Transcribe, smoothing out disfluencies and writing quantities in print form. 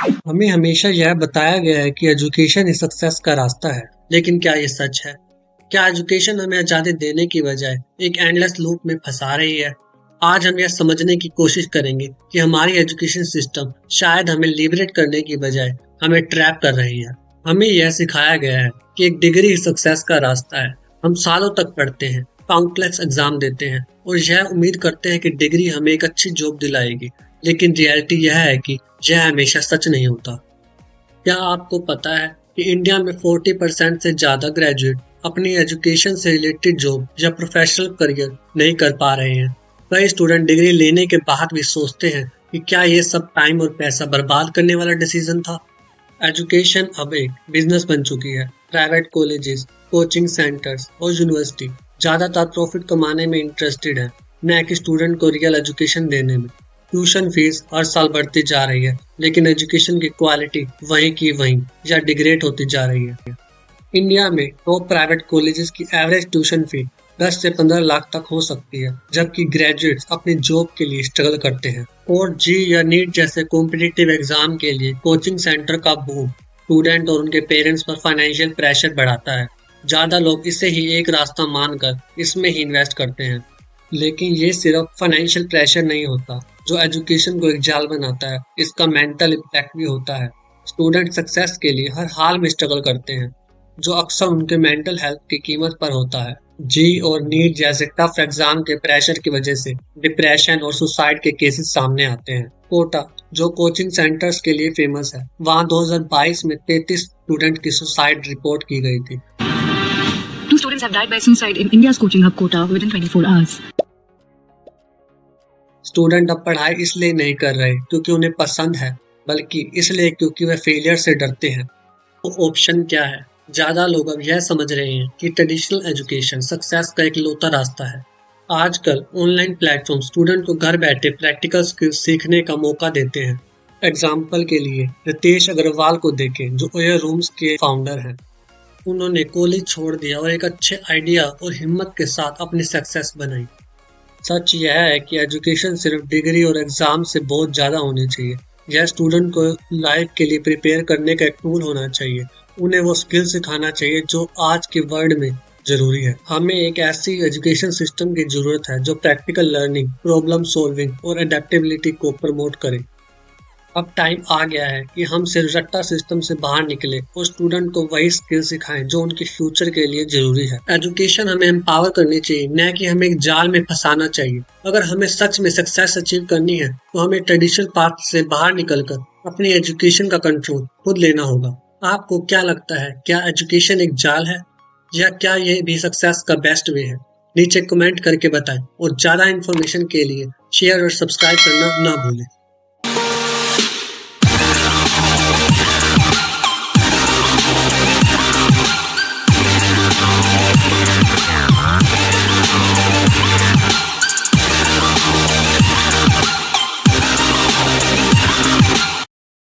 हमें हमेशा यह बताया गया है कि एजुकेशन ही सक्सेस का रास्ता है, लेकिन क्या ये सच है? क्या एजुकेशन हमें आजादी देने की बजाय एक एंडलेस लूप में फंसा रही है? आज हम यह समझने की कोशिश करेंगे कि हमारी एजुकेशन सिस्टम शायद हमें लिबरेट करने की बजाय हमें ट्रैप कर रही है। हमें यह सिखाया गया है कि एक डिग्री ही सक्सेस का रास्ता है। हम सालों तक पढ़ते हैं, काउंटलेस एग्जाम देते हैं और यह उम्मीद करते हैं कि डिग्री हमें एक अच्छी जॉब दिलाएगी। लेकिन रियलिटी यह है कि यह हमेशा सच नहीं होता। क्या आपको पता है कि इंडिया में 40% से ज्यादा ग्रेजुएट अपनी एजुकेशन से रिलेटेड जॉब या प्रोफेशनल करियर नहीं कर पा रहे हैं? कई स्टूडेंट डिग्री लेने के बाद भी सोचते हैं कि क्या ये सब टाइम और पैसा बर्बाद करने वाला डिसीजन था। एजुकेशन अब एक बिजनेस बन चुकी है। प्राइवेट कॉलेजेस, कोचिंग सेंटर्स और यूनिवर्सिटी ज्यादातर प्रॉफिट कमाने में इंटरेस्टेड है, न कि स्टूडेंट को रियल एजुकेशन देने में। ट्यूशन फीस हर साल बढ़ती जा रही है, लेकिन एजुकेशन की क्वालिटी वहीं की वहीं या डिग्रेड होती जा रही है। इंडिया में टॉप प्राइवेट कॉलेजेस की एवरेज ट्यूशन फी 10 से 15 लाख तक हो सकती है, जबकि ग्रेजुएट्स अपनी जॉब के लिए स्ट्रगल करते हैं। और जी या नीट जैसे कॉम्पिटिटिव एग्जाम के लिए कोचिंग सेंटर का बूम स्टूडेंट और उनके पेरेंट्स पर फाइनेंशियल प्रेशर बढ़ाता है। ज्यादा लोग इसे ही एक रास्ता मानकर इसमें ही इन्वेस्ट करते हैं। लेकिन ये सिर्फ फाइनेंशियल प्रेशर नहीं होता जो एजुकेशन को एक जाल बनाता है, इसका मेंटल इम्पैक्ट भी होता है। स्टूडेंट सक्सेस के लिए हर हाल में स्ट्रगल करते हैं, जो अक्सर उनके मेंटल हेल्थ की कीमत पर होता है। जी और नीट जैसे टफ एग्जाम के प्रेशर की वजह से डिप्रेशन और सुसाइड के केसेस सामने आते हैं। कोटा, जो कोचिंग सेंटर्स के लिए फेमस है, वहाँ 2022 में 33 स्टूडेंट की सुसाइड रिपोर्ट की गई थी। Two students have died by suicide in India's coaching hub Kota within 24 hours. Student अब पढ़ाई इसलिए नहीं कर रहे क्योंकि उन्हें पसंद है, बल्कि इसलिए क्योंकि वे फेलियर से डरते हैं। तो ऑप्शन क्या है? ज्यादा लोग अब यह समझ रहे हैं कि ट्रेडिशनल एजुकेशन सक्सेस का एक लौता रास्ता है। आजकल ऑनलाइन प्लेटफॉर्म स्टूडेंट को घर बैठे प्रैक्टिकल स्किल्स सीखने का मौका देते हैं। एग्जाम्पल के लिए रितेश अग्रवाल को देखें, जो एयर रूम्स के फाउंडर हैं। उन्होंने कॉलेज छोड़ दिया और एक अच्छे आइडिया और हिम्मत के साथ अपनी सक्सेस बनाई। सच यह है कि एजुकेशन सिर्फ डिग्री और एग्जाम से बहुत ज़्यादा होनी चाहिए। यह स्टूडेंट को लाइफ के लिए प्रिपेयर करने का एक टूल होना चाहिए। उन्हें वो स्किल सिखाना चाहिए जो आज के वर्ल्ड में जरूरी है। हमें एक ऐसी एजुकेशन सिस्टम की जरूरत है जो प्रैक्टिकल लर्निंग, प्रॉब्लम सॉल्विंग और अडेप्टेबिलिटी को प्रमोट करे। अब टाइम आ गया है कि हम सिर्फ रट्टा सिस्टम से बाहर निकले और स्टूडेंट को वही स्किल सिखाएं जो उनके फ्यूचर के लिए जरूरी है। एजुकेशन हमें एम्पावर करनी चाहिए, न कि हमें एक जाल में फंसाना चाहिए। अगर हमें सच में सक्सेस अचीव करनी है तो हमें ट्रेडिशनल पाथ से बाहर निकलकर अपनी एजुकेशन का कंट्रोल खुद लेना होगा। आपको क्या लगता है, क्या एजुकेशन एक जाल है या क्या ये भी सक्सेस का बेस्ट वे है? नीचे कमेंट करके बताएं और ज्यादा इन्फॉर्मेशन के लिए शेयर और सब्सक्राइब करना ना भूलें।